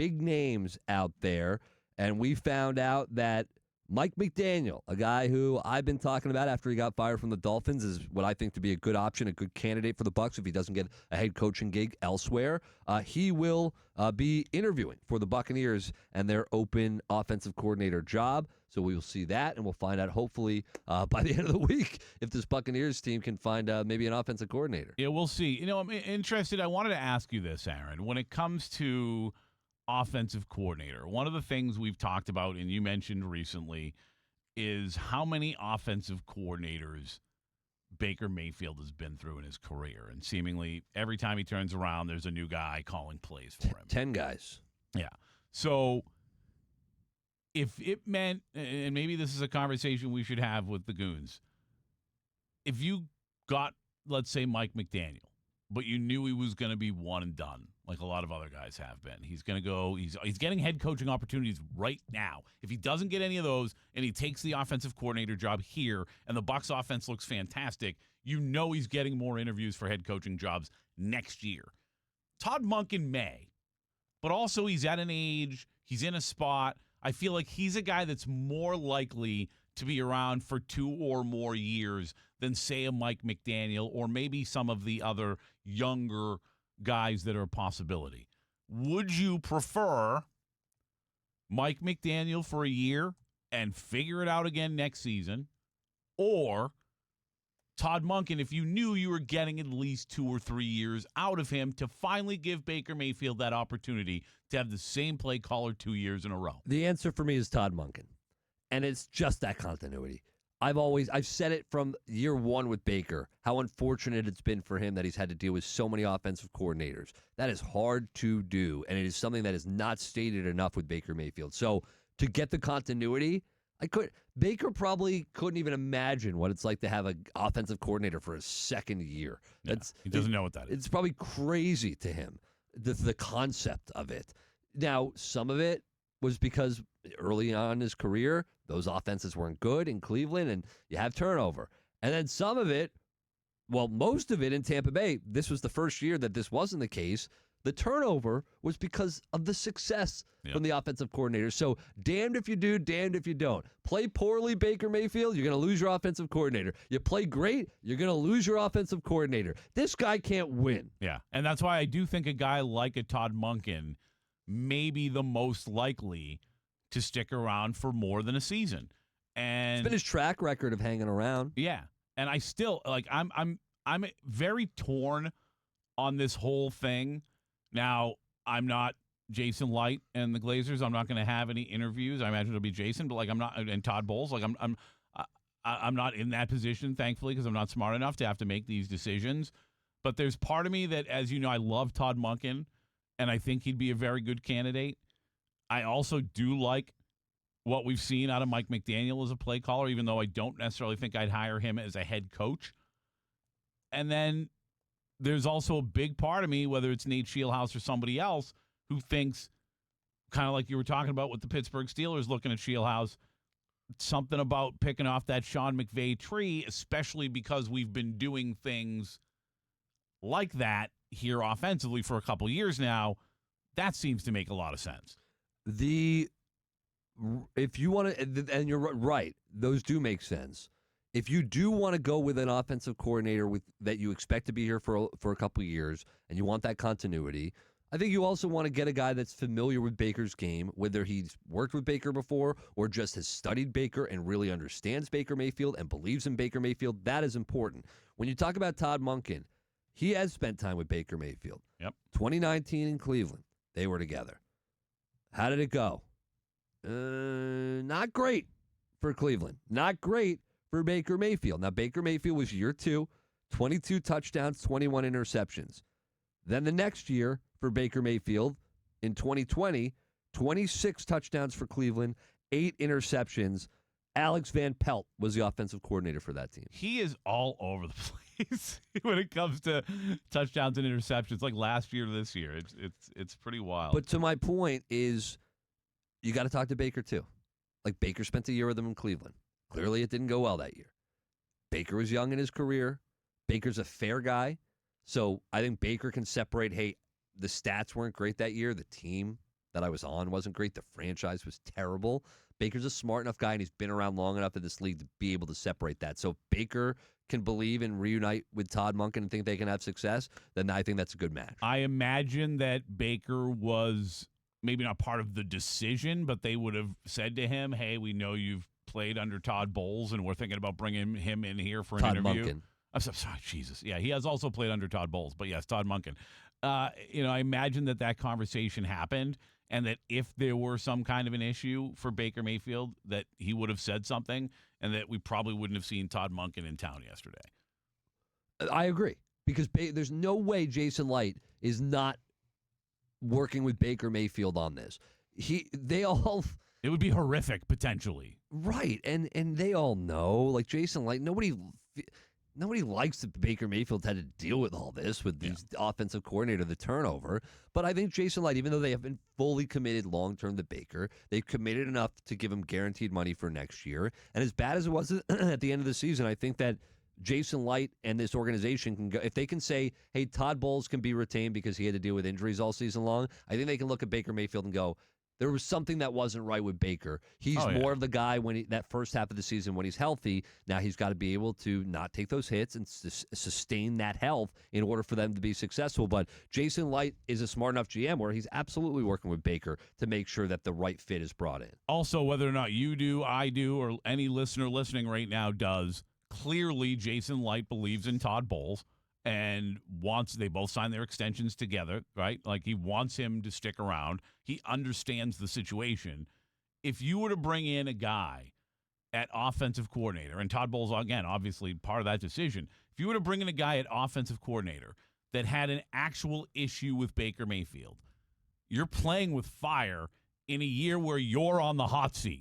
big names out there, and we found out that Mike McDaniel, a guy who I've been talking about after he got fired from the Dolphins, is what I think to be a good option, a good candidate for the Bucs if he doesn't get a head coaching gig elsewhere. He will be interviewing for the Buccaneers and their open offensive coordinator job. So we will see that, and we'll find out hopefully by the end of the week if this Buccaneers team can find maybe an offensive coordinator. Yeah, we'll see. You know, I'm interested. I wanted to ask you this, Aaron. When it comes to offensive coordinator, one of the things we've talked about, and you mentioned recently, is how many offensive coordinators Baker Mayfield has been through in his career. And seemingly every time he turns around, there's a new guy calling plays for him. 10 guys. Yeah. So if it meant, and maybe this is a conversation we should have with the Goons, if you got, let's say, Mike McDaniel, but you knew he was going to be one and done, like a lot of other guys have been. He's going to go, he's getting head coaching opportunities right now. If he doesn't get any of those and he takes the offensive coordinator job here and the Bucs offense looks fantastic, you know he's getting more interviews for head coaching jobs next year. Todd Monken may, but also he's at an age, he's in a spot. I feel like he's a guy that's more likely to be around for 2 or more years than, say, a Mike McDaniel or maybe some of the other younger guys that are a possibility. Would you prefer Mike McDaniel for a year and figure it out again next season, or Todd Monken if you knew you were getting at least 2 or 3 years out of him to finally give Baker Mayfield that opportunity to have the same play caller 2 years in a row? The answer for me is Todd Monken, and it's just that continuity. I've said it from year one with Baker, how unfortunate it's been for him that he's had to deal with so many offensive coordinators. That is hard to do, and it is something that is not stated enough with Baker Mayfield. So to get the continuity, Baker probably couldn't even imagine what it's like to have an offensive coordinator for a second year. Yeah, he doesn't know what that is. It's probably crazy to him, the concept of it. Now, some of it was because early on in his career, those offenses weren't good in Cleveland, and you have turnover. And then some of it, well, most of it in Tampa Bay, this was the first year that this wasn't the case. The turnover was because of the success from the offensive coordinator. So damned if you do, damned if you don't. Play poorly, Baker Mayfield, you're going to lose your offensive coordinator. You play great, you're going to lose your offensive coordinator. This guy can't win. Yeah, and that's why I do think a guy like a Todd Monken may be the most likely to stick around for more than a season. And it's been his track record of hanging around. Yeah. And I still I'm very torn on this whole thing. Now, I'm not Jason Light and the Glazers. I'm not going to have any interviews. I imagine it'll be Jason, but I'm not, and Todd Bowles. I'm not in that position, thankfully, because I'm not smart enough to have to make these decisions. But there's part of me that, as you know, I love Todd Monken, and I think he'd be a very good candidate. I also do like what we've seen out of Mike McDaniel as a play caller, even though I don't necessarily think I'd hire him as a head coach. And then there's also a big part of me, whether it's Nate Scheelhaus or somebody else, who thinks, kind of like you were talking about with the Pittsburgh Steelers looking at Scheelhaus, something about picking off that Sean McVay tree, especially because we've been doing things like that here offensively for a couple years now. That seems to make a lot of sense. If you want to, and you're right, those do make sense. If you do want to go with an offensive coordinator that you expect to be here for a couple of years, and you want that continuity, I think you also want to get a guy that's familiar with Baker's game, whether he's worked with Baker before or just has studied Baker and really understands Baker Mayfield and believes in Baker Mayfield. That is important. When you talk about Todd Monken, he has spent time with Baker Mayfield. Yep. 2019 in Cleveland, they were together. How did it go? Not great for Cleveland. Not great for Baker Mayfield. Now, Baker Mayfield was year 2, 22 touchdowns, 21 interceptions. Then the next year for Baker Mayfield in 2020, 26 touchdowns for Cleveland, 8 interceptions. Alex Van Pelt was the offensive coordinator for that team. He is all over the place when it comes to touchdowns and interceptions, like last year to this year. It's pretty wild. But to my point is, you got to talk to Baker too. Like, Baker spent a year with him in Cleveland. Clearly it didn't go well that year. Baker was young in his career. Baker's a fair guy. So I think Baker can separate, hey, the stats weren't great that year. The team that I was on wasn't great. The franchise was terrible. Baker's a smart enough guy, and he's been around long enough in this league to be able to separate that. So if Baker can believe and reunite with Todd Monken and think they can have success, then I think that's a good match. I imagine that Baker was maybe not part of the decision, but they would have said to him, hey, we know you've played under Todd Bowles, and we're thinking about bringing him in here for an Todd interview. Monken. I'm sorry, Jesus. Yeah, he has also played under Todd Bowles, but yes, Todd Monken. I imagine that conversation happened, and that if there were some kind of an issue for Baker Mayfield, that he would have said something, and that we probably wouldn't have seen Todd Monken in town yesterday. I agree, because there's no way Jason Light is not working with Baker Mayfield on this. They all... It would be horrific, potentially. Right, and they all know, like Jason Light, nobody likes that Baker Mayfield had to deal with all this with these offensive coordinator, the turnover. But I think Jason Light, even though they have been fully committed long-term to Baker, they've committed enough to give him guaranteed money for next year. And as bad as it was at the end of the season, I think that Jason Light and this organization can go, if they can say, hey, Todd Bowles can be retained because he had to deal with injuries all season long, I think they can look at Baker Mayfield and go, there was something that wasn't right with Baker. He's more of the guy when that first half of the season when he's healthy. Now he's got to be able to not take those hits and sustain that health in order for them to be successful. But Jason Light is a smart enough GM where he's absolutely working with Baker to make sure that the right fit is brought in. Also, whether or not you do, I do, or any listener listening right now does, clearly Jason Light believes in Todd Bowles and they both sign their extensions together, right? Like he wants him to stick around. He understands the situation. If you were to bring in a guy at offensive coordinator, and Todd Bowles, again, obviously part of that decision, if you were to bring in a guy at offensive coordinator that had an actual issue with Baker Mayfield, you're playing with fire in a year where you're on the hot seat.